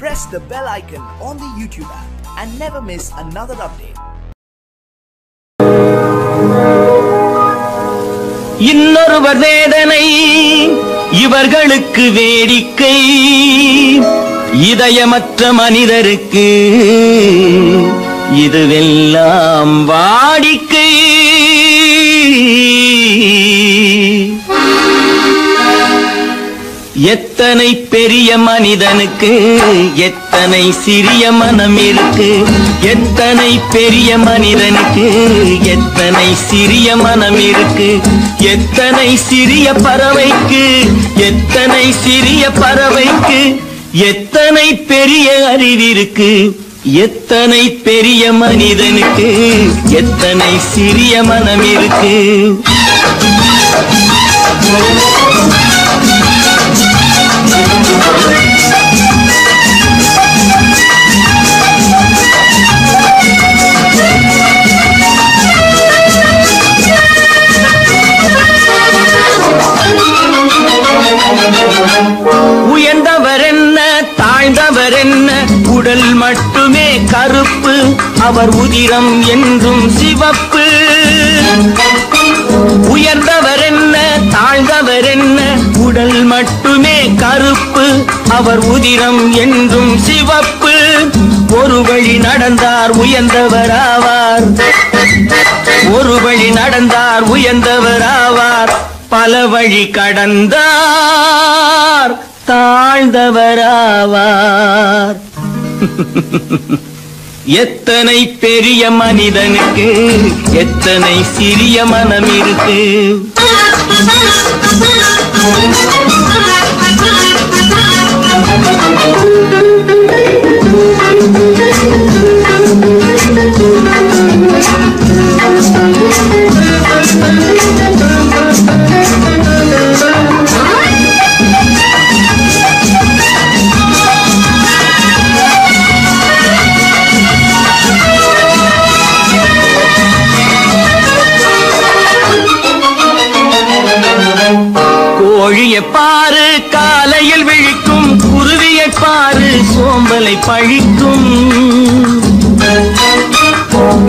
press the bell icon on the YouTube app and never miss another update. இன்னொருவர் வேதனை இவர்களுக்கு வேடிக்கை, இதயமற்ற மனிதருக்கு இதுவெல்லாம் வாடிக்கை. எத்தனை பெரிய மனிதனுக்கு எத்தனை சிறிய மனம் இருக்கு, எத்தனை பெரிய மனிதனுக்கு எத்தனை சிறிய மனம் இருக்கு, எத்தனை சிறிய பறவைக்கு எத்தனை சிறிய பறவைக்கு எத்தனை பெரிய அறிவிருக்கு, எத்தனை பெரிய மனிதனுக்கு எத்தனை சிறிய மனம் இருக்கு. உயர்ந்தவர் என்ன தாழ்ந்தவர் என்ன, உடல் மட்டுமே கருப்பு, அவர் உதிரம் என்றும் சிவப்பு. உயர்ந்தவர் என்ன தாழ்ந்தவர் என்ன, உடல் மட்டுமே கருப்பு, அவர் உதிரம் என்றும் சிவப்பு. ஒரு வழி நடந்தார் உயர்ந்தவராவார், ஒரு வழி நடந்தார் உயர்ந்தவராவார், பல வழி கடந்தார் தாழ்ந்தவராவார். எத்தனை பெரிய மனிதனுக்கு எத்தனை சிறிய மனம் இருக்கு. கோழியை பாரு காலையில் விழிக்கும், குருவியை பாரு சோம்பலை பழிக்கும்.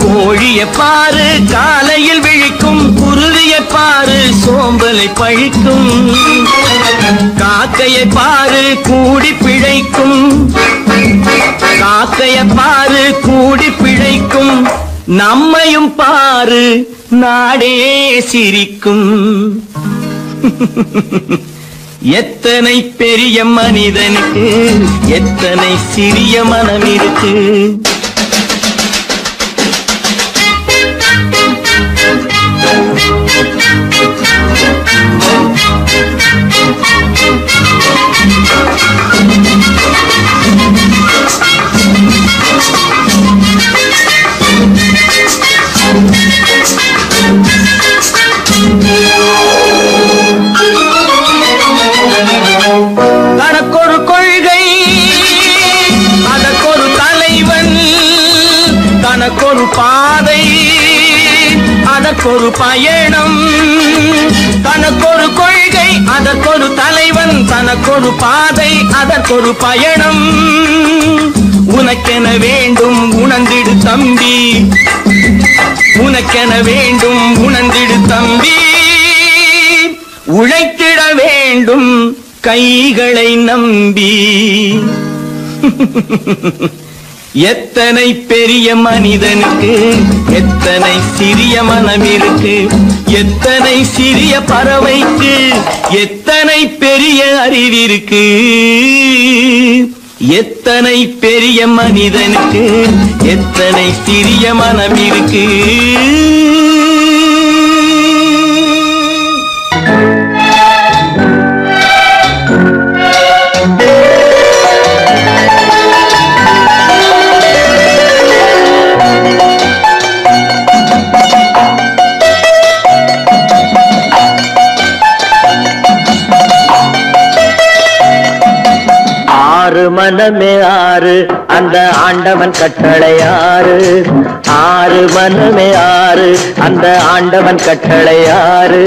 கோழியை பாரு காலையில் விழிக்கும், குருவியை பாரு சோம்பலை பழிக்கும். காக்கையை பாரு கூடி பிழைக்கும், காக்கையை பாரு கூடி பிழைக்கும். நம்மையும் பாரு நாடே சிரிக்கும். எத்தனை பெரிய மனிதனுக்கு எத்தனை சிறிய மனம் இருக்கு. தனக்கொரு கொள்கை அதற்கொரு தலைவன், தனக்கொரு பாதை அதற்கொரு பயணம். தனக்கொரு கொள்கை அதற்கொரு தலைவன், தனக்கொரு பாதை அதற்கொரு பயணம். உனக்கென வேண்டும் உணர்ந்திடு தம்பி, உனக்கென வேண்டும் உணர்ந்திடு தம்பி. உழைத்திட வேண்டும் கைகளை நம்பி. எத்தனை பெரிய மனிதனுக்கு எத்தனை சிறிய மனம் இருக்கு, எத்தனை சிறிய பறவைக்கு எத்தனை பெரிய அறிவிருக்கு, எத்தனை பெரிய மனிதனுக்கு எத்தனை சிறிய மனம் இருக்கு. ஆறு மனமே ஆறு அந்த ஆண்டவன் கட்டளை ஆறு. ஆறு மனமே ஆறு அந்த ஆண்டவன் கட்டளை ஆறு.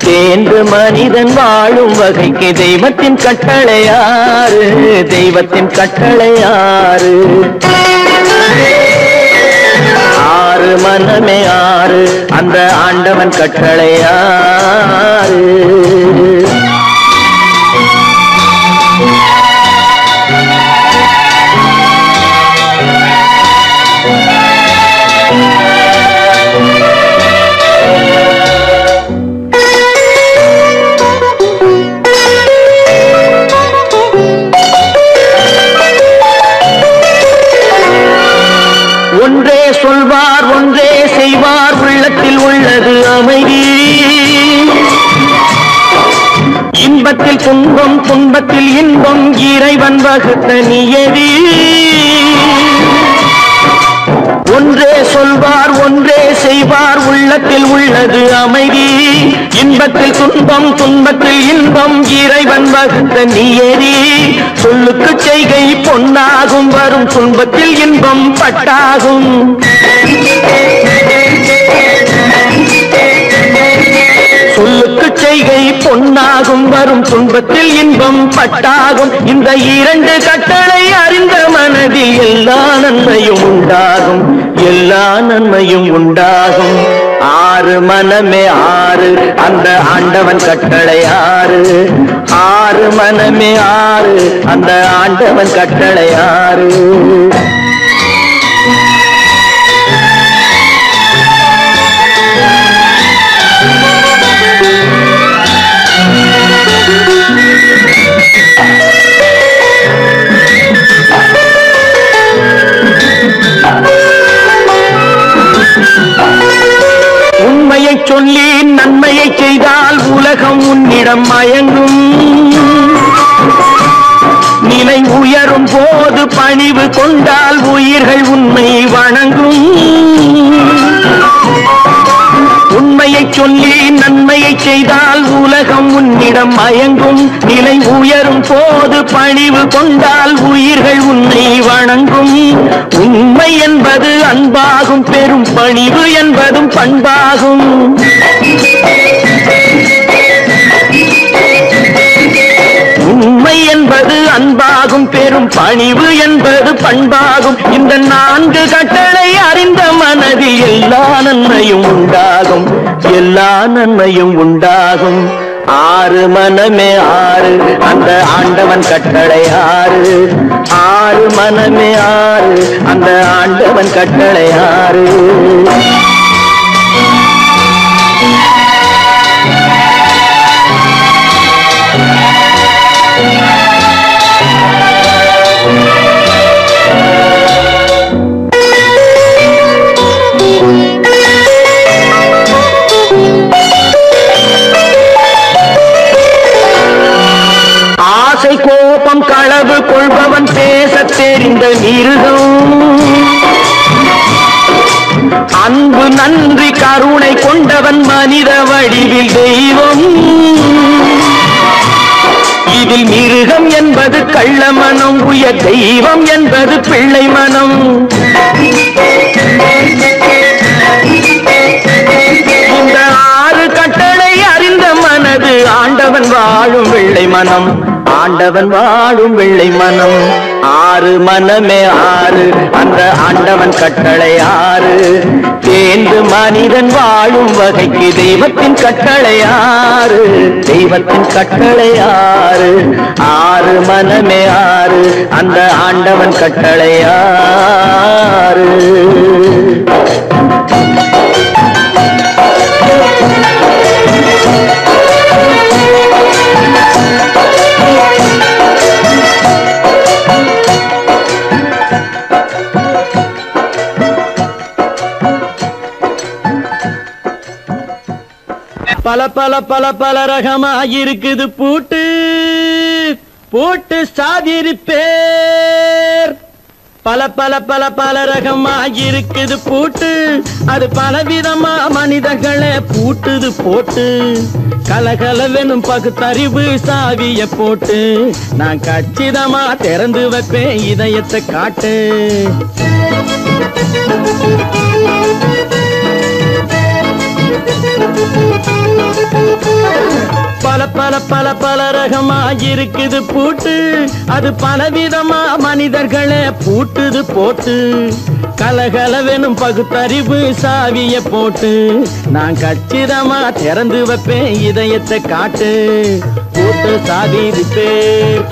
தேர்ந்து மனிதன் வாழும் வகைக்கு தெய்வத்தின் கட்டளை ஆறு. தெய்வத்தின் கட்டளை ஆறு. ஆறு மனமே ஆறு அந்த ஆண்டவன் கட்டளை ஆறு. ஒன்றே சொல்வார் ஒன்றே செய்வார் உள்ளத்தில் உள்ளது அமைதி. இன்பத்தில் துன்பம் துன்பத்தில் இன்பம் இறைவன் வகுத்த நியதி. ஒன்றே சொல்வார் ஒன்றே செய்வார் உள்ளத்தில் உள்ளது அமைதி. இன்பத்தில் துன்பம் துன்பத்தில் இன்பம் இறைவன் வகுத்த நியதி. சொல்லுக்கு செய்கை பொன்னாகும் வரும் துன்பத்தில் இன்பம் பட்டாகும். சொல்லுக்கு செய்கை பொன்னாகும் வரும் துன்பத்தில் இன்பம் பட்டாகும். இந்த இரண்டு கட்டளை அறிந்த மனதில் எல்லா நன்மையும் உண்டாகும். எல்லா நன்மையும் உண்டாகும். ஆறு மனமே ஆறு அந்த ஆண்டவன் கட்டளை ஆறு. ஆறு மனமே ஆறு அந்த ஆண்டவன் கட்டளை ஆறு. உண்மையை சொல்லி நன்மையை செய்தால் உலகம் உன்னிடம் மயங்கும். நிலை உயரும் போது பணிவு கொண்டால் உயிர்கள் உன்னை வணங்கும். உண்மையை சொல்லி நன்மையை செய்தால் உலகம் உன்னிடம் மயங்கும். நிலை உயரும் போது பணிவு கொண்டால் உயிர்கள் உன்னை வணங்கும். உண்மை என்பது அன்பாகும் பெரும் பணிவு என்பதும் பண்பாகும். உண்மை என்பது அன்பாகும் பெரும் பணிவு என்பது பண்பாகும். இந்த நான்கு கட்டளை அறிந்த மனதில் எல்லா நன்மையும் உண்டாகும். எல்லா நன்மையும் உண்டாகும். ஆறு மனமே ஆறு அந்த ஆண்டவன் கட்டளை ஆறு. ஆறு மனமே ஆறு அந்த ஆண்டவன் கட்டளை ஆறு. ஆசை கோபம் களவு கொள்பவன் பேச தெரிந்த மிருகம். அன்பு நன்றி கருணை கொண்டவன் மனித வடிவில் தெய்வம். இதில் மிருகம் என்பது கள்ள மனம். உயர் தெய்வம் என்பது பிள்ளை மனம். இந்த ஆறு கட்டளை அறிந்த மனது ஆண்டவன் வாழும் வெள்ளை மனம். ஆண்டவன் வாழும் வெள்ளை மனம். ஆறு மனமே ஆறு அந்த ஆண்டவன் கட்டளை ஆறு. தேர்ந்து மனிதன் வாழும் வகைக்கு தெய்வத்தின் கட்டளை ஆறு. தெய்வத்தின் கட்டளை ஆறு. ஆறு மனமே ஆறு அந்த ஆண்டவன் கட்டளை ஆறு. பல பல பல பல ரகமாயிருக்குது பூட்டு. பூட்டு சாதிரி பேர் பல பல பல பல ரகமா இருக்குது பூட்டு, அது பலவிதமா மனிதர்களை பூட்டுது போட்டு. கலகலவெனும் பகுத்தறிவு சாவிய போட்டு, நான் கச்சிதமா திறந்து வைப்பேன் இதயத்தை காட்டு. பல பல பல பல ரகமா இருக்குது பூட்டு, அது பலவிதமா மனிதர்களை பூட்டுது போட்டு. கலகலவெனும் பகுத்தறிவு சாவிய போட்டு, நான் கச்சிதமா திறந்து வைப்பேன் இதயத்தை காட்டு. பூட்டு சாவி ரிப்பேர்.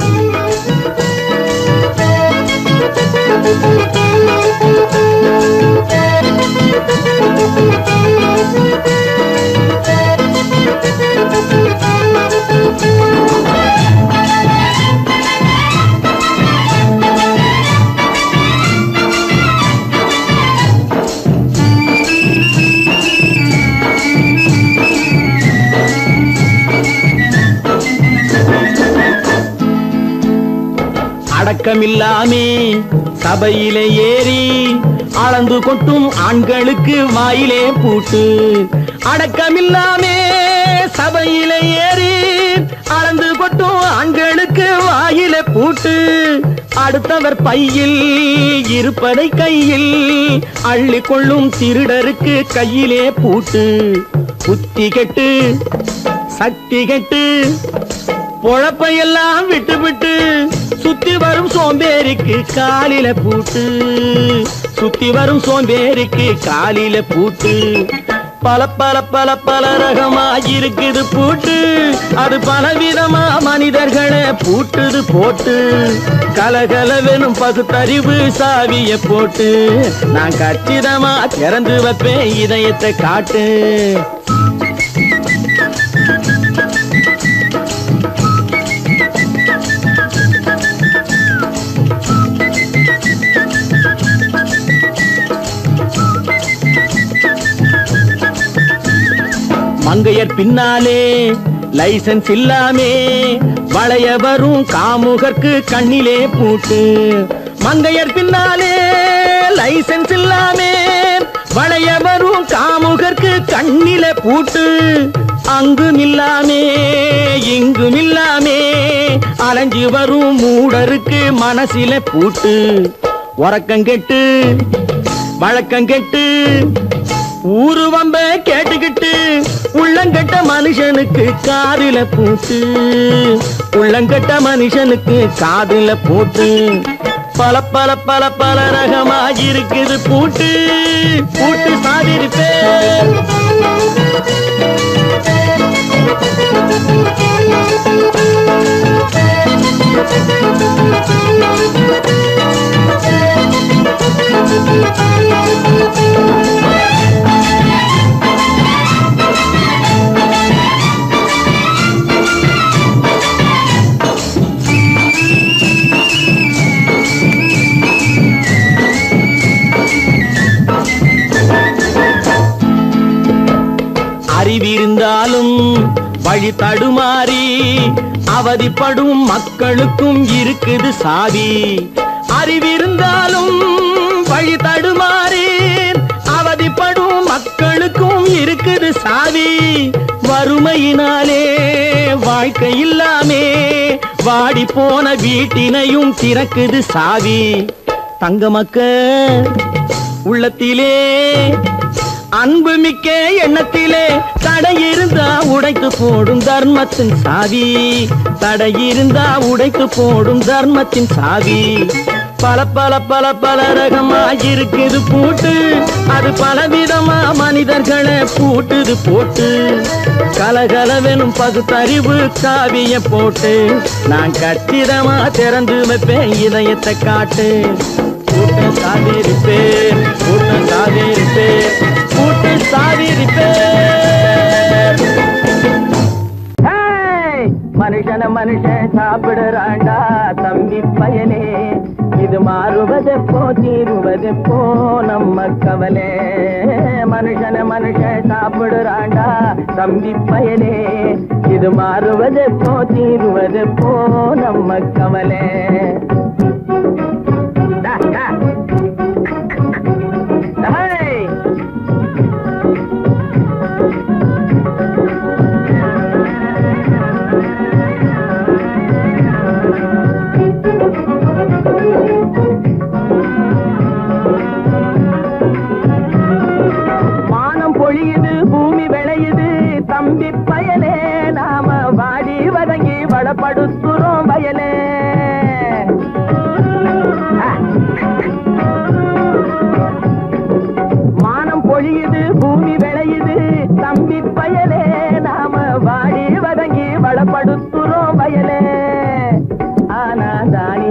அடக்கமில்லாமே சபையிலே ஏறி அளந்து கொட்டும் ஆண்களுக்கு வாயிலே பூட்டு. அடக்கமில்லாமே சபையிலே ஏறி அளந்து கொட்டும் ஆண்களுக்கு வாயிலே பூட்டு. அடுத்தவர் பையில் இருப்பதை கையில் அள்ளி கொள்ளும் திருடருக்கு கையிலே பூட்டு. புத்தி கெட்டு சக்தி கெட்டு பொழப்பையெல்லாம் விட்டு விட்டு சுத்தி வரும் சோம்பேறிக்கு காலில பூட்டு. சுத்தி வரும் சோம்பேறிக்கு காலில பூட்டு. பல பல பல பல ரகமா இருக்குது பூட்டு, அது பலவிதமா மனிதர்களை பூட்டுது போட்டு. கலகலவெனும் பகுத்தறிவு சாவிய போட்டு, நான் கச்சிதமா திறந்து வைப்பேன் இதயத்தை காட்டு. மங்கையர் பின்னாலே லைசன்ஸ் இல்லாமே வளைய வரும் காமுகர்க்கு கண்ணிலே பூட்டு. மங்கையர் பின்னாலே லைசன்ஸ் இல்லாமே வளைய வரும் காமுகர்க்கு கண்ணிலே பூட்டு. அங்கும் இல்லாமே இங்கும் இல்லாமே அலைஞ்சு வரும் மூடருக்கு மனசிலே பூட்டு. உறக்கங்கெட்டு வழக்கங்கெட்டு ஊரு வம்ப கேட்டுக்கிட்டு உள்ளங்கட்ட மனுஷனுக்கு காதில பூட்டு. உள்ளங்கட்ட மனுஷனுக்கு காதில பூட்டு. பல பல பல பல ரகமா இருக்குது பூட்டு. பூட்டு சாதிருப்பேன். அறிவிருந்தாலும் வழி தடுமாறி அவதிப்படும் மக்களுக்கும் இருக்குது சாவி. அறிவிருந்தாலும் வழி தடுமாறி அவதிப்படும் மக்களுக்கும் இருக்குது சாவி. வறுமையினாலே வாழ்க்கை இல்லாமே வாடி போன வீட்டினையும் திறக்குது சாவி. தங்க மக்க உள்ளத்திலே அன்பு மிக்க எண்ணத்திலே தடை இருந்தா உடைத்து போடும் தர்மத்தின் சாவி. தடை இருந்தா உடைத்து போடும் தர்மத்தின் சாவி. பல பல பல பல ரகமா இருக்குது பூட்டு, அது பலவிதமா மனிதர்களை பூட்டுது போட்டு. கலகலவெனும் பகுத்தறிவு சாவிய போட்டு, நான் கச்சிதமா திறந்து வைப்பேன் இதயத்தை காட்டு. பூட்டு சாவி ரிப்பேர். பூட்டு சாவி ரிப்பேர். பூட்டு சாவி ரிப்பேர். மனுஷன மனுஷன் சாப்பிடுறாண்டா தம்பி பயலே. இது மாறுவதெப்போ தீருவதெப்போ நம்ம கவலை. மனுஷன மனுஷன் சாப்பிடுறாண்டா தம்பி பயலே. இது மாறுவதெப்போ தீருவதெப்போ நம்ம கவலை.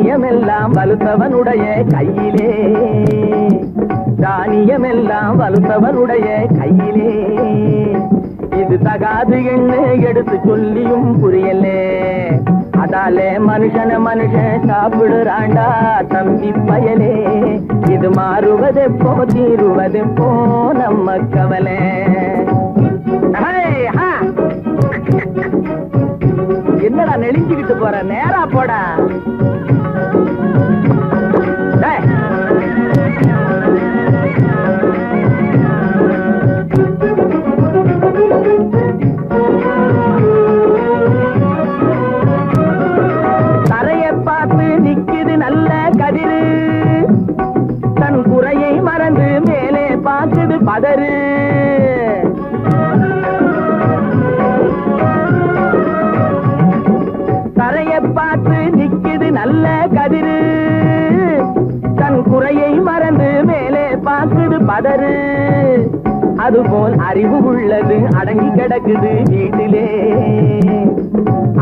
தானியமெல்லாம் வலுத்தவனுடைய கையிலே, தானியமெல்லாம் வலுத்தவனுடைய கையிலே. இது தகாது என்ன எடுத்து சொல்லியும் புரியலே. அதாலே மனுஷன மனுஷன் சாப்பிடுறாண்டா தம்பி பயலே. இது மாறுவதெப்போ தீருவதெப்போ நம்ம கவலை. என்னடா நெளிஞ்சுக்கிட்டு போற, நேரா போடா. தரையை பார்த்து நிக்குது நல்ல கதிரு, தன் குறையை மறந்து மேலே பார்க்குது பதறு. தரையை பார்த்து நிக்குது நல்ல கதிரு, தன் குறையை மறந்து மேலே பார்க்குது பதறு. அதுபோல் அறிவு உள்ளது அடங்கி கிடக்குது வீட்டிலே,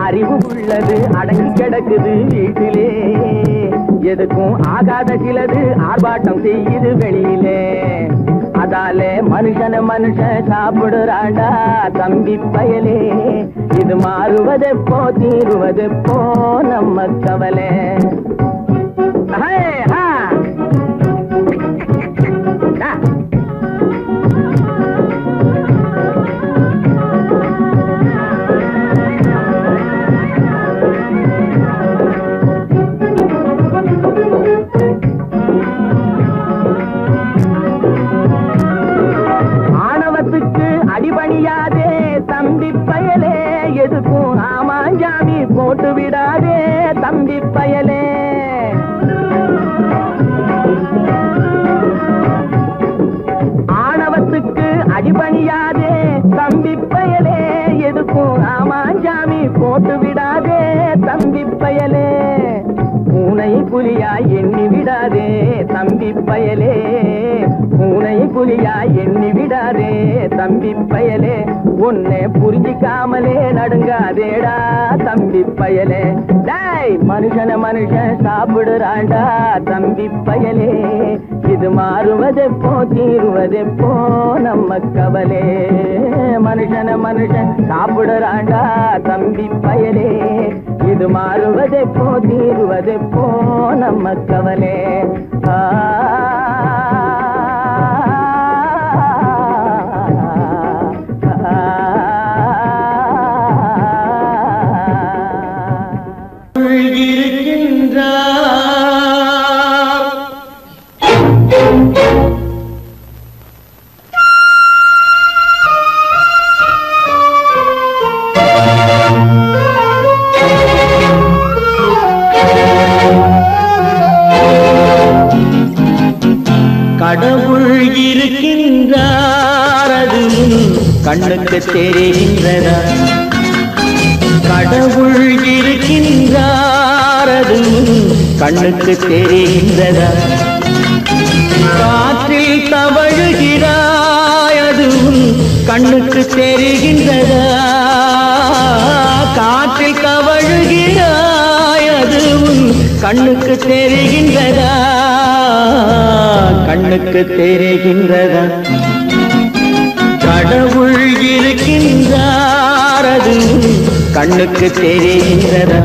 அறிவு உள்ளது அடங்கி கிடக்குது வீட்டிலே. எதுக்கும் ஆகாத சிலது ஆர்ப்பாட்டம் செய்யுது வெளியிலே. அதாலே மனுஷன மனுஷன் சாப்பிடுறாண்டா தம்பி பயலே. இது மாறுவதெப்போ தீருவதெப்போ நம்ம கவலை. அடிபணியாதே தம்பி பயலே, எதுக்கும் ஆமாஞ்சாமி போட்டு விடாதே தம்பி பயலே. ஆணவத்துக்கு அடிபணியாதே தம்பி பயலே, எதுக்கும் ஆமாஞ்சாமி போட்டு விடாதே தம்பி பயலே. பூனை புலியா எண்ணி விடாதே தம்பி பயலே, பூனை புலியா எண்ணி விடாதே தம்பி பயலே. உன்னை புரிஞ்சிக்காமலே நடுங்காதேடா தம்பி பயலே. டேய் மனுஷன மனுஷன் சாப்பிடுறாண்டா தம்பி பயலே. இது மாறுவதெப்போ தீருவதெப்போ நம்ம கவலை. மனுஷன மனுஷன் சாப்பிடுறாண்டா தம்பி பயலே. இது மாறுவதெப்போ தீருவதெப்போ நம்ம கவலை. கடவுள் இருக்கின்றார் அது கண்ணுக்கு தெரிகின்றதா, கடவுள் இருக்கின்றார் அது கண்ணுக்கு தெரிகின்றதா. காற்றில் தவழுகிறாய் அதுவும் கண்ணுக்கு தெரிகின்றதா, காற்றில் தவழுகிறாய் அதுவும் கண்ணுக்கு தெரிகின்றதா, கண்ணுக்கு தெரிகின்றதா. கடவுள் இருக்கின்றார் அது கண்ணுக்கு தெரிகின்றதா.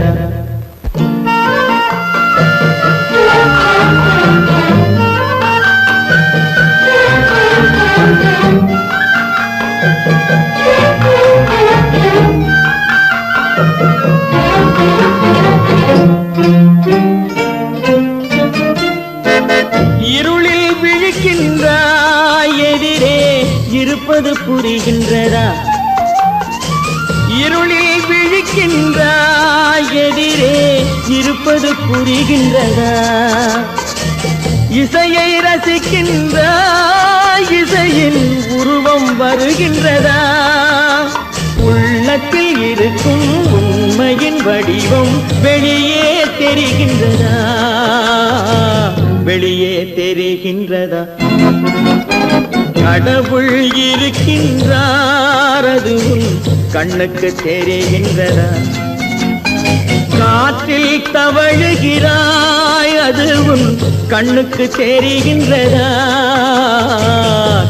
இருளில் விழிக்கின்றாய் எதிரே இருப்பது புரிகின்றதா, இருளில் விழிக்கின்றாய் எதிரே இருப்பது புரிகின்றதா. இசையை ரசிக்கின்றாய் இசையின் உருவம் வருகின்றதா, உள்ளத்தில் இருக்கும் உண்மையின் வடிவம் வெளியே தெரிகின்றதா, வெளியே தெரிகின்றதா. கடவுள் இருக்கின்றார் அது கண்ணுக்கு தெரிகின்றதா. காற்றில் தவழுகிறார் கண்ணுக்கு தெரிகின்றதா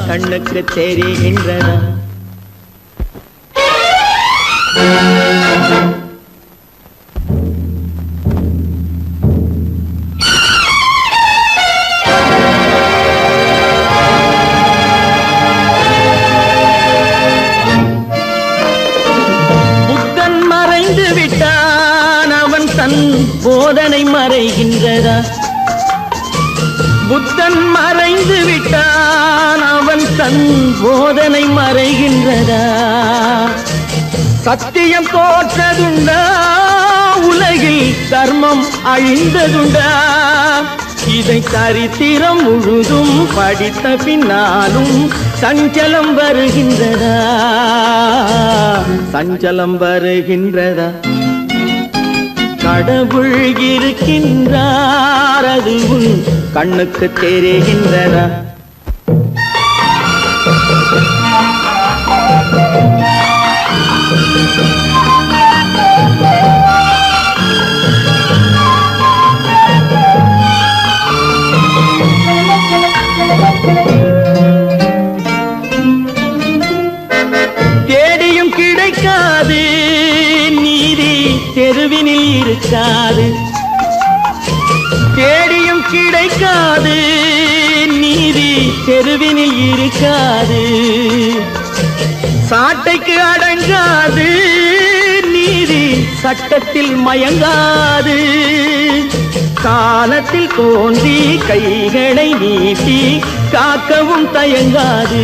கண்ணுக்கு தெரிகின்றதா புத்தன் மறைந்து விட்டான் அவன் தன் போதனை மறைகின்றதா புத்தன் மறைந்து விட்டான் அவன் தன் போதனை மறைகின்றதா சத்தியம் தோற்றதுண்டா உலகில் தர்மம் அழிந்ததுண்டா இதை சரித்திரம் முழுதும் படித்த பின்னாலும் சஞ்சலம் வருகின்றதா சஞ்சலம் வருகின்றதா கடவுள் இருக்கின்றார் அது உன் கண்ணுக்கு தெரிகின்றதா தேடியும் கிடைக்காது நீதி தெருவினில் இருக்காது தேடியும் கிடைக்காது நீதி தெருவினில் இருக்காது சாட்டைக்கு அடங்காது நீதி சட்டத்தில் மயங்காது காலத்தில் தோன்றி கைகளை நீட்டி காக்கவும் தயங்காது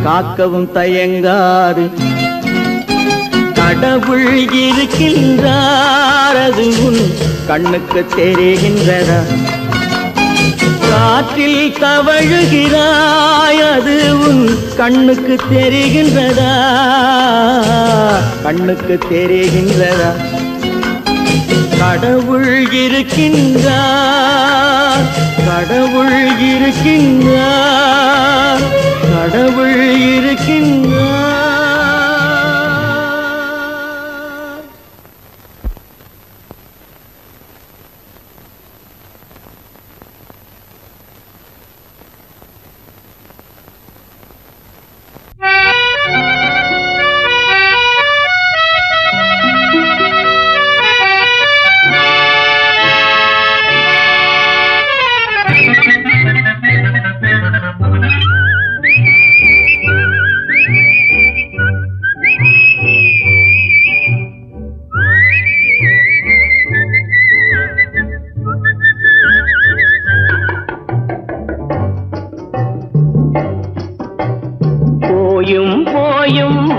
காக்கவும் தயங்காது கடவுள் இருக்கின்றார் அது உன் கண்ணுக்கு தெரிகின்றதா காற்றில் தவழுகிறாய் அது உன் கண்ணுக்கு தெரிகின்றதா கண்ணுக்கு தெரிகின்றதா கடவுள் இருக்கின்றார் கடவுள் இருக்கின்றார் கடவுள் இருக்கின்றார்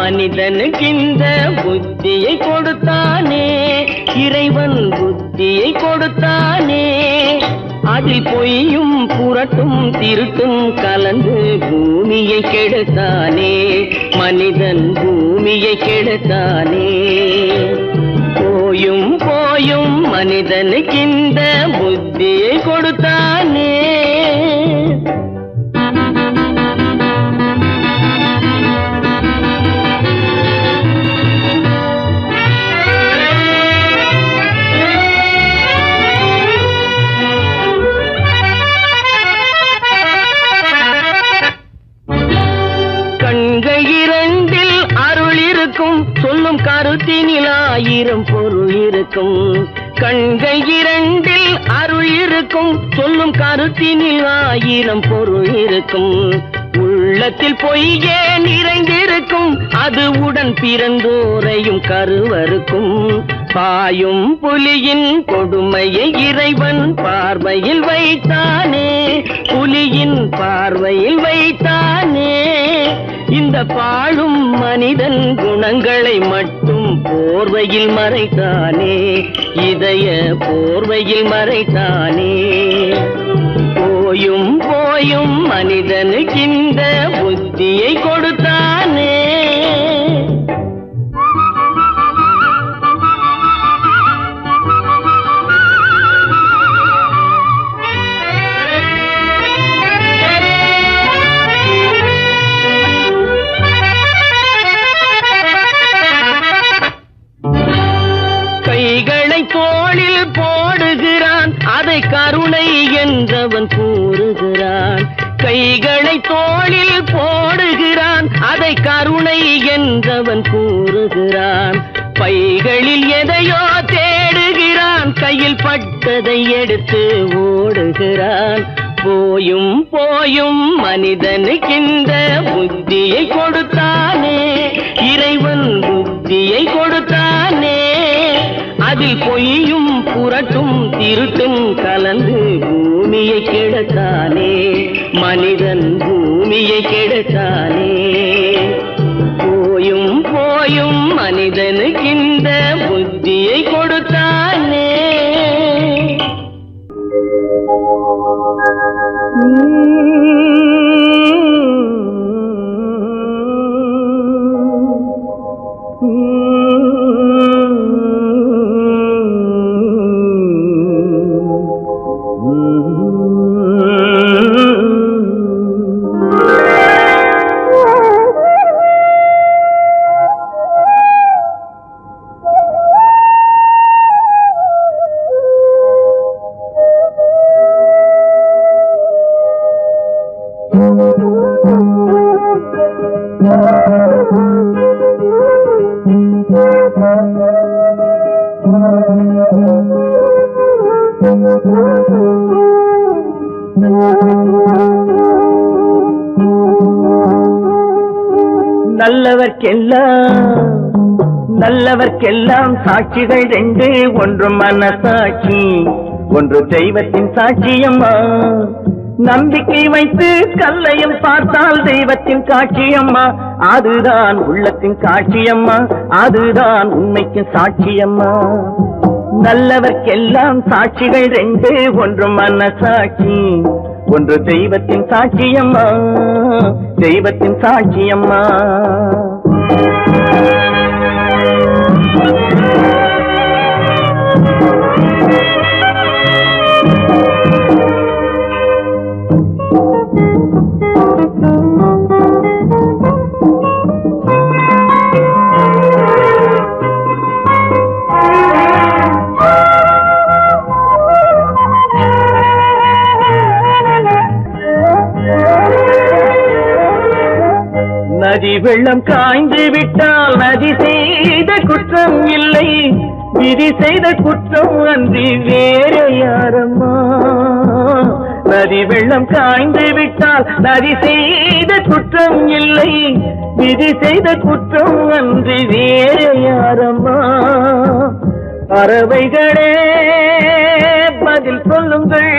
மனிதனுக்கிந்த புத்தியை கொடுத்தானே இறைவன் புத்தியை கொடுத்தானே அதில் பொய்யும் புரட்டும் திருட்டும் கலந்து பூமியை கெடுத்தானே மனிதன் பூமியை கெடுத்தானே போயும் போயும் மனிதனுக்கிந்த புத்தியை கொடுத்தானே சொல்லும் கருத்தினில் ஆயிரம் பொருள் இருக்கும் கண்கள் இரண்டில் அருள் இருக்கும் சொல்லும் கருத்தினில் ஆயிரம் பொருள் இருக்கும் உள்ளத்தில் பொய்யே நிறைந்திருக்கும் அது உடன் பிறந்தோரையும் கருவருக்கும் பாயும் புலியின் கொடுமையை இறைவன் பார்வையில் வைத்தானே புலியின் பார்வையில் வைத்தானே இந்த பாழும் மனிதன் குணங்களை மட்டும் போர்வையில் மறைத்தானே இதய போர்வையில் மறைத்தானே போயும் போயும் மனிதனுக்கு இந்த புத்தியை கொடுத்தானே கைகளை தோளில் போடுகிறான் அதை அதை கருணை என்றவன் கூறுகிறான். கைகளை தோளில் போடுகிறான், அதை கருணை என்றவன் கூறுகிறான். பைகளில் எதையோ தேடுகிறான், கையில் பட்டதை எடுத்து ஓடுகிறான். போயும் போயும் மனிதனுக்கின்ற புத்தியை கொடுத்தானே, இறைவன் புத்தியை கொடுத்தானே. அதில் பொய்யும் புரட்டும் திருட்டும் கலந்து பூமியை கெடுத்தானே, மனிதன் பூமியை கெடுத்தானே. போயும் போயும் மனிதனுக்கின்ற புத்தியை கொடுத்தானே. நல்லவர்க்கெல்லாம் சாட்சிகள் ரெண்டு, ஒன்று மனசாட்சி, ஒன்று தெய்வத்தின் சாட்சியம்மா. நம்பிக்கை வைத்து கல்லையும் பார்த்தால் தெய்வத்தின் காட்சியம்மா, அதுதான் உள்ளத்தின் காட்சியம்மா, அதுதான் உண்மைக்கு சாட்சியம்மா. நல்லவர்க்கெல்லாம் சாட்சிகள் ரெண்டு, ஒன்று மனசாட்சி, ஒன்று தெய்வத்தின் சாட்சியம்மா, தெய்வத்தின் சாட்சியம்மா. நதி வெள்ளம் காய்ந்து விட்டால் நதி செய்த குற்றம் இல்லை, விதி செய்த குற்றம் அன்றி வேறு யாரம்மா. நதி வெள்ளம் காய்ந்து விட்டால் நதி செய்த குற்றம் இல்லை, விதி செய்த குற்றம் அன்றி வேறு யாரம்மா. பறவைகளே பதில் சொல்லுங்கள்,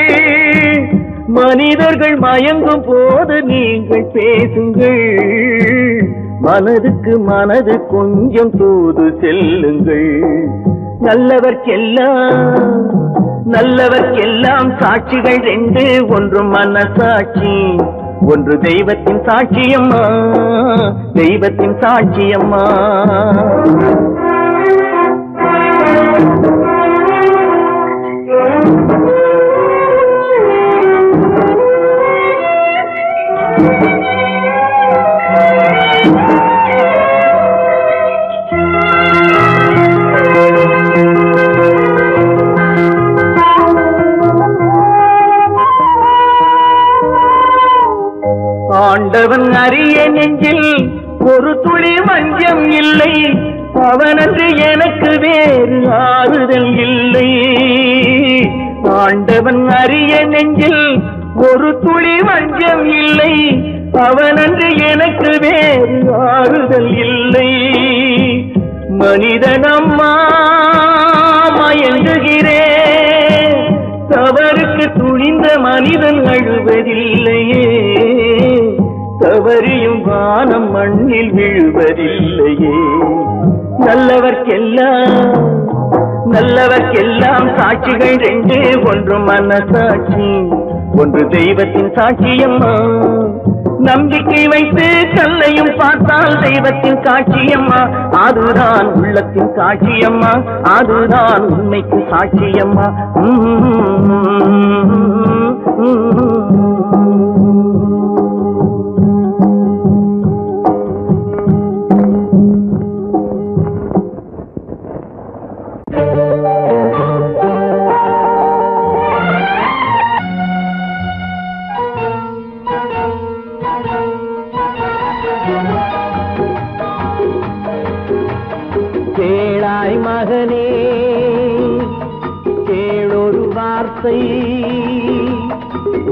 மனிதர்கள் மயங்கும் போது நீங்கள் பேசுங்கள், மனதுக்கு மனது கொஞ்சம் தூது செல்லுங்கள். நல்லவர்க்கெல்லாம் சாட்சிகள் ரெண்டு, ஒன்று மனசாட்சி, ஒன்று தெய்வத்தின் சாட்சியம்மா, தெய்வத்தின் சாட்சியம்மா. ஆண்டவன் அறிய நெஞ்சில் ஒரு துளி வஞ்சம் இல்லை, அவனன்று எனக்கு வேறு ஆறுதல் இல்லை. ஆண்டவன் அறிய நெஞ்சில் ஒரு துளி வஞ்சம் இல்லை, அவனன்று எனக்கு வேறு ஆறுதல் இல்லை. மனிதனம்மா மயங்குகிறேன், தவறுக்கு துணிந்த மனிதன் அழுவதில்லையே, தவறியும் வானம் மண்ணில் விழுவதில்லையே. நல்லவர்க்கெல்லாம் சாட்சிகள் ரெண்டு, ஒன்று மனசாட்சி, ஒன்று தெய்வத்தின் சாட்சியம்மா. நம்பிக்கை வைத்து கல்லையும் பார்த்தால் தெய்வத்தின் காட்சியம்மா, அதுதான் உள்ளத்தின் காட்சியம்மா, அதுதான் உண்மைக்கு சாட்சியம்மா. வார்த்தை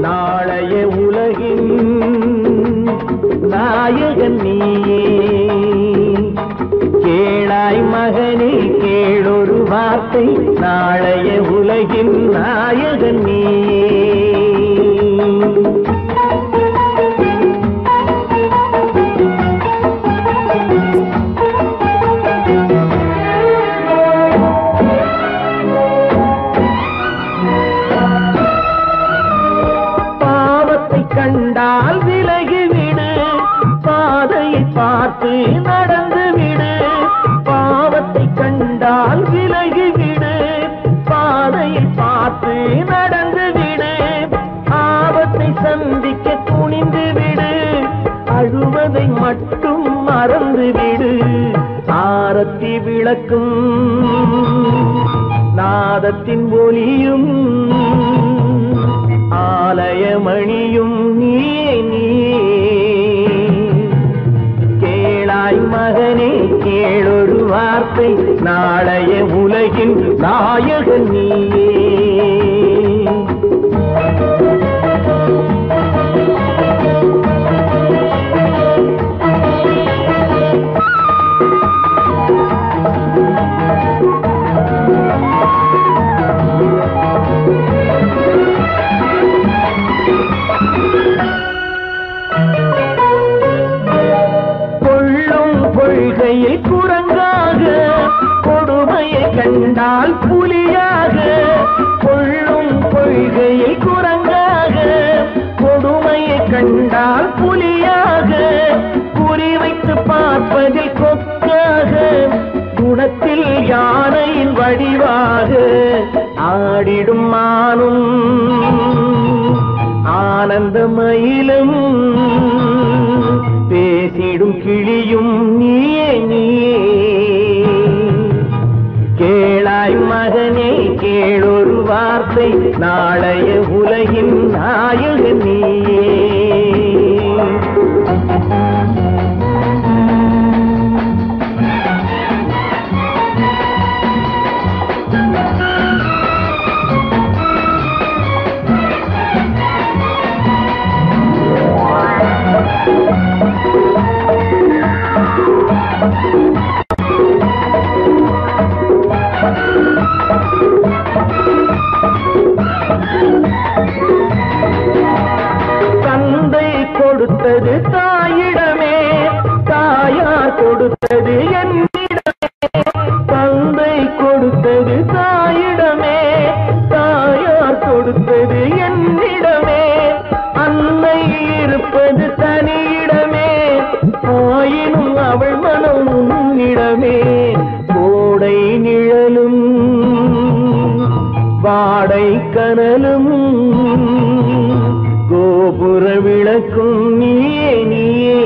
நாளைய உலகின் நாயகன் நீயே. கேளாய் மகனே கேளொரு வார்த்தை நாளைய உலகின் நாயகன் நீயே. கண்டால் விலகிவிடு பாதையை பார்த்து நடந்து விடு. பாவத்தை கண்டால் விலகிவிடு பாதையை பார்த்து நடந்து விடு. ஆபத்தை சந்திக்க துணிந்து விடு அழுவதை மட்டும் மறந்து விடு. ஆரத்தி விளக்கும் நாதத்தின் ஒலியும் ஆலயமணியும் நீயே நீயே. கேளாய் மகனே கேளொரு வார்த்தை நாளைய உலகின் நாயகன் நீயே. கொள்கையை குரங்காக கொடுமையை கண்டால் புலியாக. கொள்ளும் கொள்கையை குரங்காக கொடுமையை கண்டால் புலியாக. குறிவைத்து பார்ப்பதில் கொக்காக குணத்தில் யானையின் வடிவாக. ஆடிடும் மானும் ஆனந்த மயிலும் பேசிடும் கிளியும் நீயே நீயே. கேளாய் மகனே கேளொரு வார்த்தை நாளைய உலகின் நாயகன் நீயே. தந்தை கொடுத்தது தாயிடமே தாயார் கொடுத்தது என்னிடமே. தந்தை கொடுத்தது தாயிடமே தாயார் கொடுத்தது என்னிடமே. அன்னை இருப்பது தனியிடமே ஆயினும் அவள் மனம் உன்னிடமே. கோடை நிழலும் வாடை கனலும் கோபுர விளக்கும் நீயே நீயே.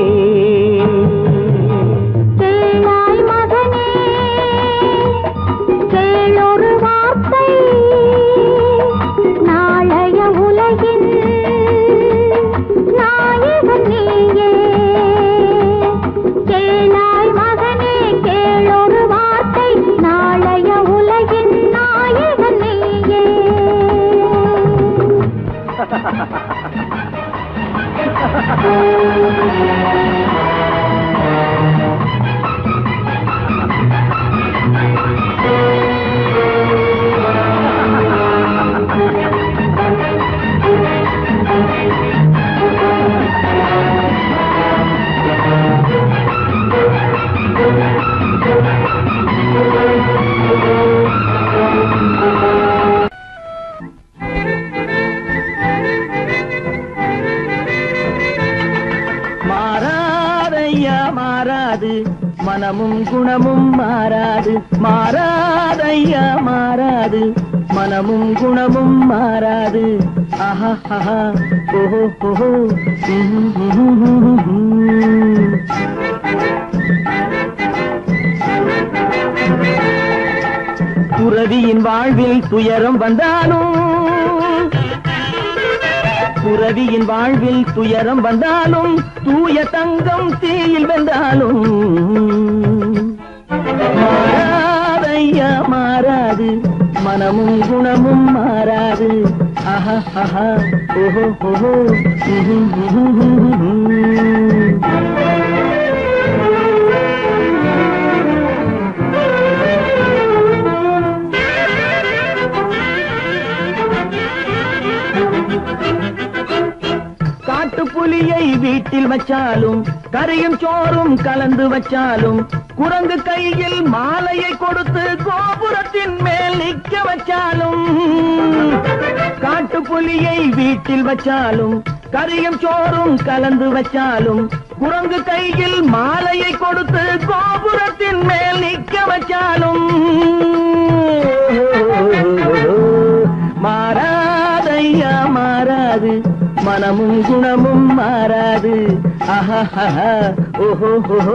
கேளாய் மகனே கேளொரு வார்த்தை நாளைய உலகின் நாயகன் நீயே. கேளாய் மகனே கேளொரு வார்த்தை நாளைய உலகின் நாயகன் நீயே. மாறாது மனமும் குணமும் மாறாது. மாறாதையா மாறாது மனமும் குணமும் மாறாது. ஆஹா ஆஹா ஓஹோ ஓஹோ. துறவியின் வாழ்வில் துயரம் வந்தாலும் துறவியின் வாழ்வில் துயரம் வந்தாலும் தூய தங்கம் தீயில் வெந்தாலும் மாறாதையா மாறாது மனமும் குணமும் மாறாது. ஆஹா ஆஹா ஓஹோ ஓஹோ. காட்டுப்புலியை வீட்டில் வச்சாலும் கறியும் சோறும் கலந்து வச்சாலும் குரங்கு கையில் மாலையை கொடுத்து கோபுரத்தின் மேல் நிற்க வச்சாலும் காட்டுப்புலியை வீட்டில் வச்சாலும் கறியும் சோறும் கலந்து வச்சாலும் குரங்கு கையில் மாலையை கொடுத்து கோபுரத்தின் மேல் நிற்க வச்சாலும் மாறாதையா மாறாது மனமும் குணமும் மாறாது. ஆஹா ஓஹோ ஓஹோ.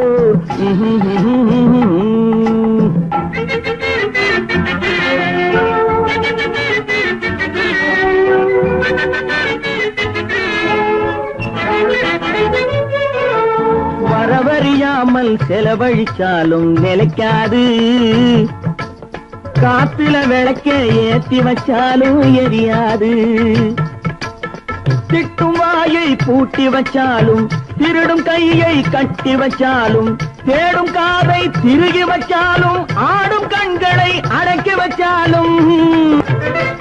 வரவறியாமல் செலவழிச்சாலும் நிலைக்காது. காத்துல விளக்க ஏத்தி வச்சாலும் எரியாது. திட்டும் வாயை பூட்டி வச்சாலும் திருடும் கையை கட்டி வச்சாலும் தேடும் காதை திருகி வச்சாலும் ஆடும் கண்களை அடக்கி வச்சாலும்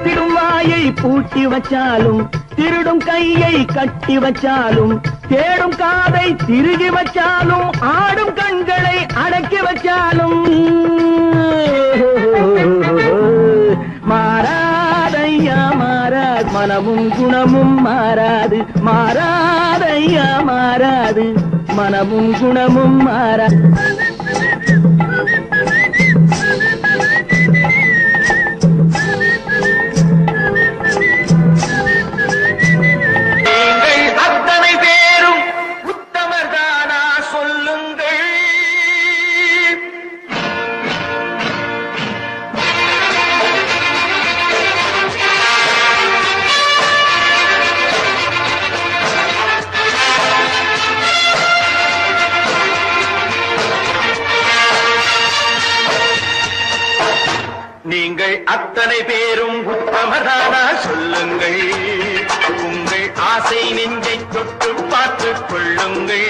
திடும் வாயை பூட்டி வச்சாலும் திருடும் கையை கட்டி வச்சாலும் தேடும் காதை திருகி வச்சாலும் ஆடும் கண்களை அடக்கி வச்சாலும் மாறாதையா மாறாது மனமும் குணமும் மாறாது. மாறாதையா மாறாது மனமும் குணமும் மாறாது. நீங்கள் அத்தனை பேரும் உத்தமதானா சொல்லுங்கள். உங்கள் ஆசை நெஞ்சை தொட்டு பார்த்துக் கொள்ளுங்கள்.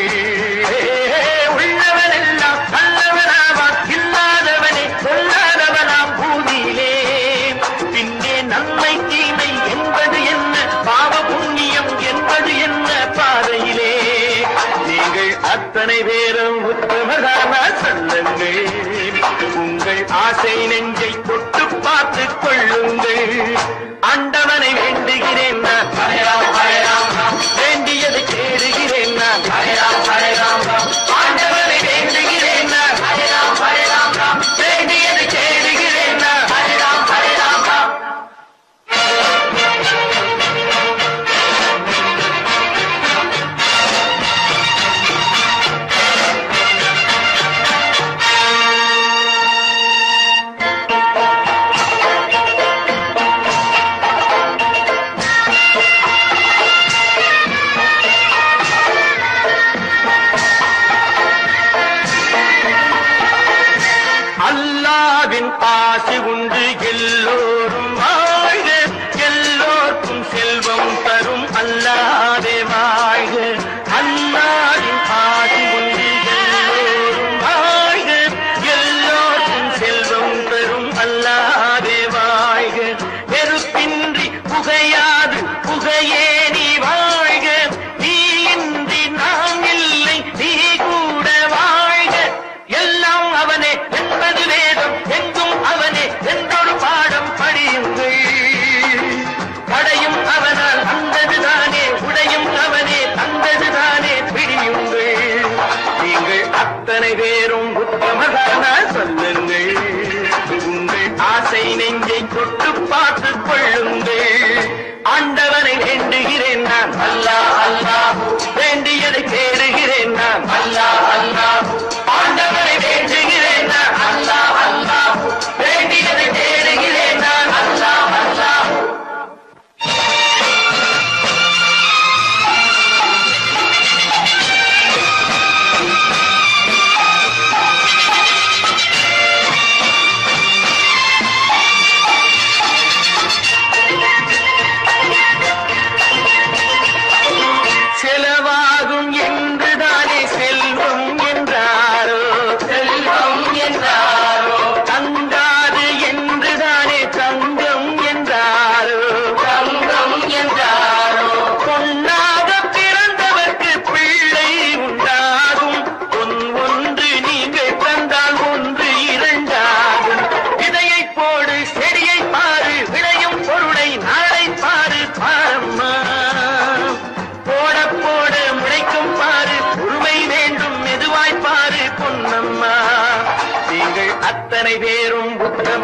உள்ளவனெல்லாம் நல்லவனாவான், இல்லாதவனே சொல்லாதவனாம் பூமியிலே. பின்னே நன்மை தீமை என்பது என்ன, பாவ புண்ணியம் என்பது என்ன பாதையிலே. நீங்கள் அத்தனை பேரும் உத்தமதானா சொல்லுங்கள். உங்கள் ஆசை நெஞ்சை தொட்டு பார்த்துக் கொள்ளுங்கள். ஆண்டவனை வேண்டுகிறேன் நான், வேண்டியதை தேடுகிறேன் நான். ஆண்டவனை வேண்டுகிறேன் நான், வேண்டியதை தேடுகிறேன் நான். அல்லாவின் ஆசி உண்டு எல்லோரும் வாழ்க, எல்லோருக்கும் செல்வம் தரும் அல்லாதே வாழ்க. அல்லாவின் ஆசி உண்டு எல்லோரும் வாழ்க, எல்லோருக்கும் செல்வம் தரும் அல்லாதே வாழ்க. நெருப்பின்றி புகையாது புகையே நீ வாழ்க, நீ இன்றி நாம் இல்லை நீ கூட வாழ்க. எல்லாம் அவனே என்பது வேதம், எங்கும் அவனே என்றொரு பாடம் படியுங்கள். படையும் அவனால் வந்ததுதானே, உடையும் அவனே தந்ததுதானே பிடியுங்கள். நீங்கள் அத்தனை பேரும் உத்தமதானா சொல்லுங்கள். உங்கள் ஆசை நெஞ்சை தொட்டு பார்த்துக் கொள்ளுங்கள்.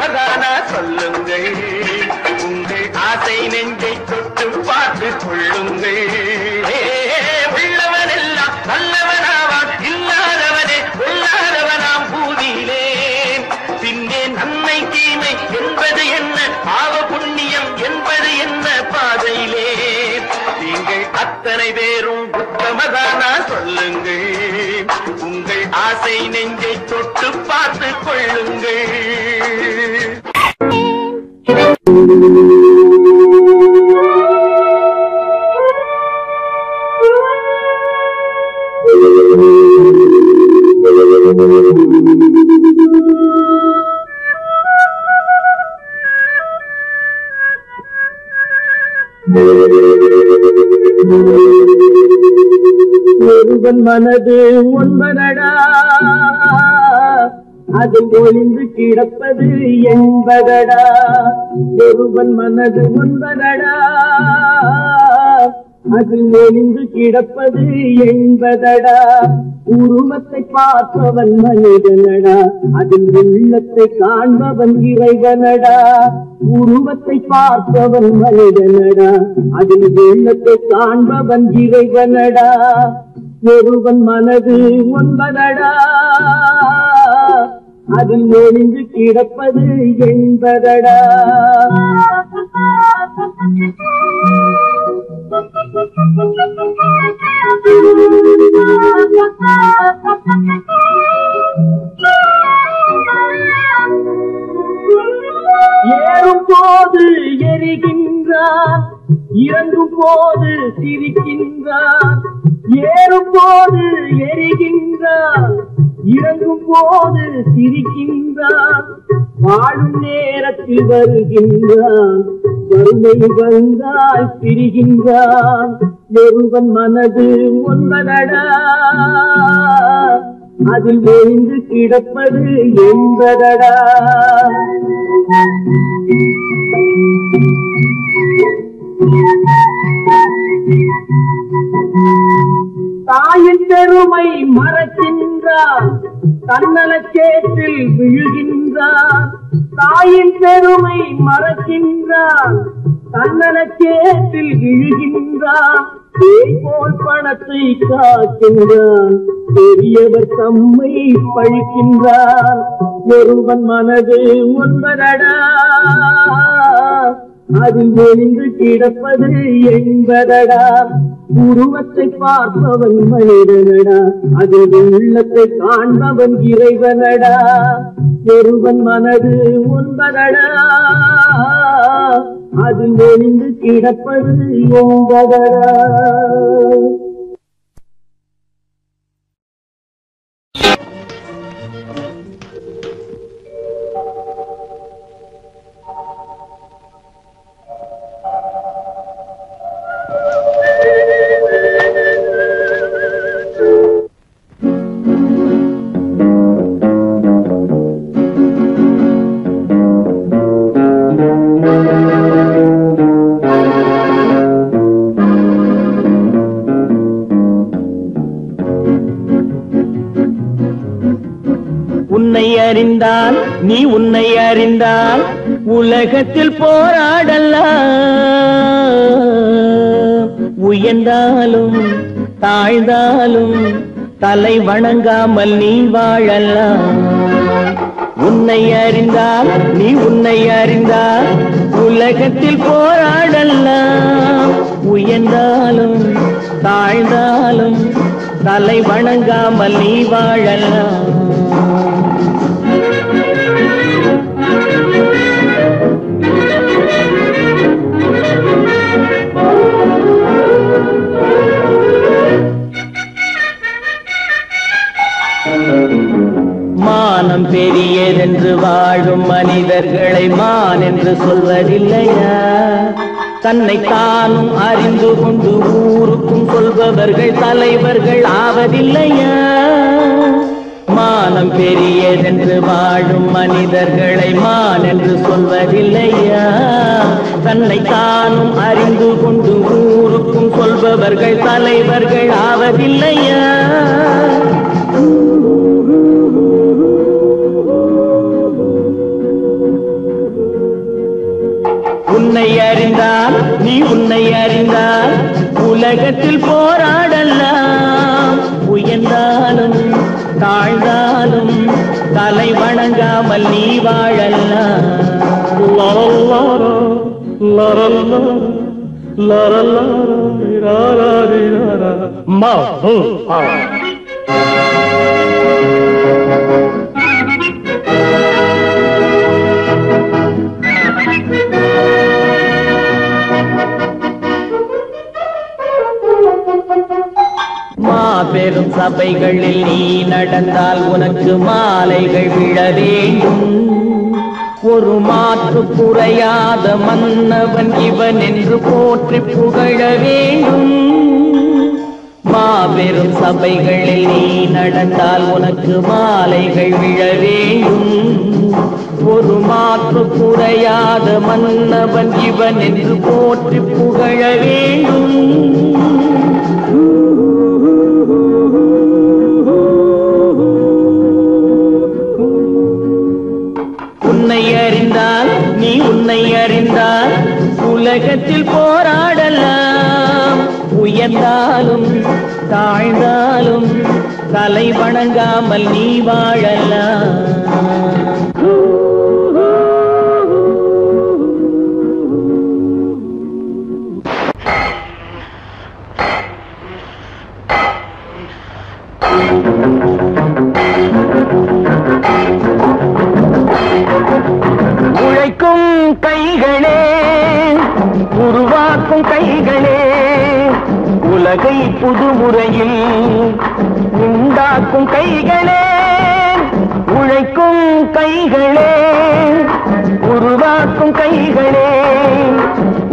உத்தமதானா சொல்லுங்கள் உங்கள் ஆசை நெஞ்சை தொட்டு பார்த்து கொள்ளுங்கள் உள்ளவன் எல்லாம் நல்லவனாவான் இல்லாதவனே உள்ளாதவனாம் பூதியிலே பின்னே நன்மை தீமை என்பது என்ன பாவ புண்ணியம் என்பது என்ன பாதையிலே நீங்கள் அத்தனை பேரும் உத்தமதானா சொல்லுங்கள் உங்கள் ஆசை நெஞ்சை தொட்டு பார்த்து கொள்ளுங்கள் ஒருவன் மனது ஒன்பதடா அதில் ஒளிந்து கிடப்பது என்பதடா ஒருவன் மனது ஒன்பதடா அதில் ஒளிந்து கிடப்பது என்பதடா உருவத்தை பார்ப்பவன் மனிதனடா அதில் உள்ளத்தை காண்பவன் இறைவனடா உருவத்தை பார்ப்பவன் மனிதனடா அதில் உள்ளத்தை காண்பவன் இறைவனடா ஒருவன் மனது ஒன்பதடா அதில் ஒளிந்து கிடப்பது என்பதடா ஏறும் போது எரிகின்றான் இறங்கும் போது சிரிக்கின்றான் ஏறும் போது எரிகின்றான் இறங்கும் போது சிரிக்கின்றான் வாழும் நேரத்தில் வருகின்றான் வறுமை வந்தால் பிரிகின்றான் ஒருவன் மனது ஒன்பதடா அதில் ஒளிந்து கிடப்பது என்பதடா தாயின் பெருமை மறக்கின்றான் தன்னலச்சேற்றில் விழுகின்றான் தாயின் பெருமை மறக்கின்றான் தன்னலச்சேற்றில் விழுகின்றான் பேய் போல் பணத்தை காக்கின்றான் பெரியவர் தம்மை பழிக்கின்றான் ஒருவன் மனது ஒன்பதடா அதில் ஒளிந்து கிடப்பது என்பதடா உருவத்தை பார்ப்பவன் மனிதனடா அதில் உள்ளத்தை காண்பவன் இறைவனடா ஒருவன் மனது ஒன்பதடா அதில் ஒளிந்து கிடப்பது என்பதடா உன்னை அறிந்தால் நீ உன்னை அறிந்தால் உலகத்தில் போராடலாம் உயர்ந்தாலும் தாழ்ந்தாலும் தலை வணங்காமல் நீ வாழலாம் உன்னை அறிந்தால் நீ உன்னை அறிந்தால் உலகத்தில் போராடலாம் உயர்ந்தாலும் தாழ்ந்தாலும் தலை வணங்காமல் நீ வாழலாம் மானம் பெரியதென்று வாழும் மனிதர்களை மான் என்று சொல்வதில்லையா தன்னை தானும் அறிந்து கொண்டு ஊருக்கும் சொல்பவர்கள் தலைவர்கள் ஆவதில்லையா மானம் பெரியதென்று வாழும் மனிதர்களை மான் என்று சொல்வதில்லையா தன்னை தானும் அறிந்து கொண்டு ஊருக்கும் சொல்பவர்கள் தலைவர்கள் ஆவதில்லையா உலகத்தில் போராடலாம், உயர்ந்தாலும் தாழ்ந்தாலும் தலை வணங்காமல் நீ வாழலாம். மாபெரும் சபைகளில் நீ நடந்தால் உனக்கு மாலைகள் விழ வேண்டும். ஒரு மாற்று குறையாத மன்னவன் இவன் என்று போற்றி புகழ வேண்டும். மாபெரும் சபைகளில் நீ நடந்தால் உனக்கு மாலைகள் விழ வேண்டும். ஒரு மாற்று குறையாத மன்னவன் இவன் என்று போற்றி புகழ வேண்டும். உன்னை அறிந்தால் நீ உன்னை அறிந்தால் உலகத்தில் போராடலாம், உயர்ந்தாலும் தாழ்ந்தாலும் தலை வணங்காமல் நீ வாழலாம். உழைக்கும் கைகளே, உருவாக்கும் கைகளே, உலகை புதுமுறையில் உண்டாக்கும் கைகளே. உழைக்கும் கைகளே, உருவாக்கும் கைகளே,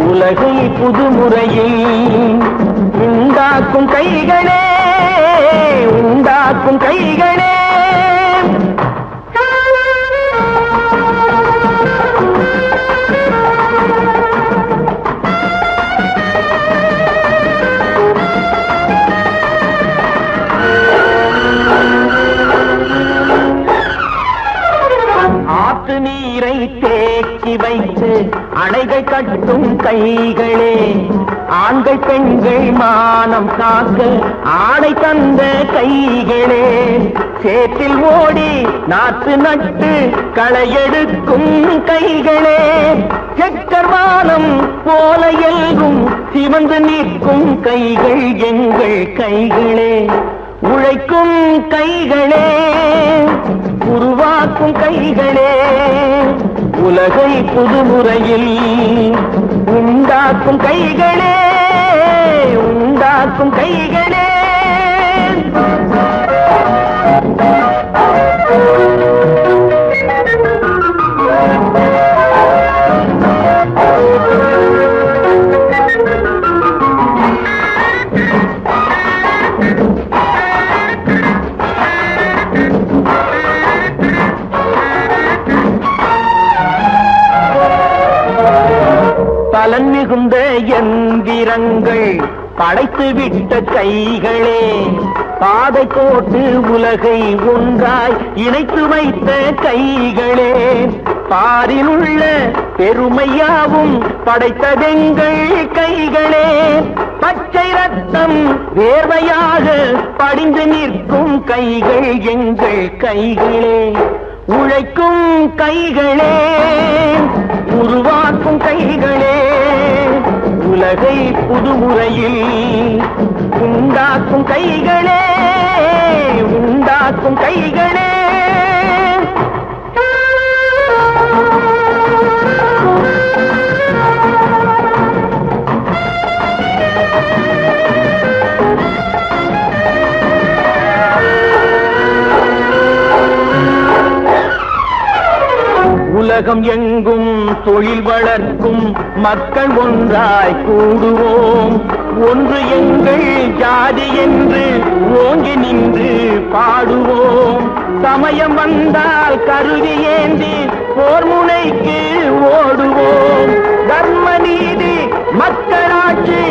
உலகை புதுமுறையில் உண்டாக்கும் கைகளே, உண்டாக்கும் கைகளே. ஆற்று நீரை தேக்கி வைத்து அணைகள் கட்டும் கைகளே, ஆண்கள் பெண்கள் மானம் காக்க ஆணை தந்த கைகளே. சேற்றில் ஓடி நாற்று நட்டு களையெடுக்கும் கைகளே, செக்கர்வானம் போல எல்கும் சிவந்து நிற்கும் கைகள் எங்கள் கைகளே. உழைக்கும் கைகளே, உருவாக்கும் கைகளே, உலகை புதுமுறையில் உண்டாக்கும் கைகளே, உண்டாக்கும் கைகளே. பலன் மிகுந்த எந்திரங்கள் படைத்து விட்ட கைகளே, பாதை போட்டு உலகை ஒன்றாய் இணைத்து வைத்த கைகளே. பாரில் உள்ள பெருமையாவும் படைத்ததெங்கள் கைகளே. பச்சை ரத்தம் வேர்வையாக படிந்து நிற்கும் கைகள் எங்கள் கைகளே. உழைக்கும் கைகளே, உருவாக்கும் கைகளே, உலகை புதுமுறையில் உண்டாக்கும் கைகளே, உண்டாக்கும் கைகளே. உலகம் எங்கும் தொழில் வளர்க்கும் மக்கள் ஒன்றாய் கூடுவோம். ஒன்று எங்கள் ஜாதி என்று ஓங்கி நின்று பாடுவோம். சமயம் வந்தால் கருவி ஏந்தி போர் முனைக்கு ஓடுவோம். தர்ம நீதி மக்களாட்சி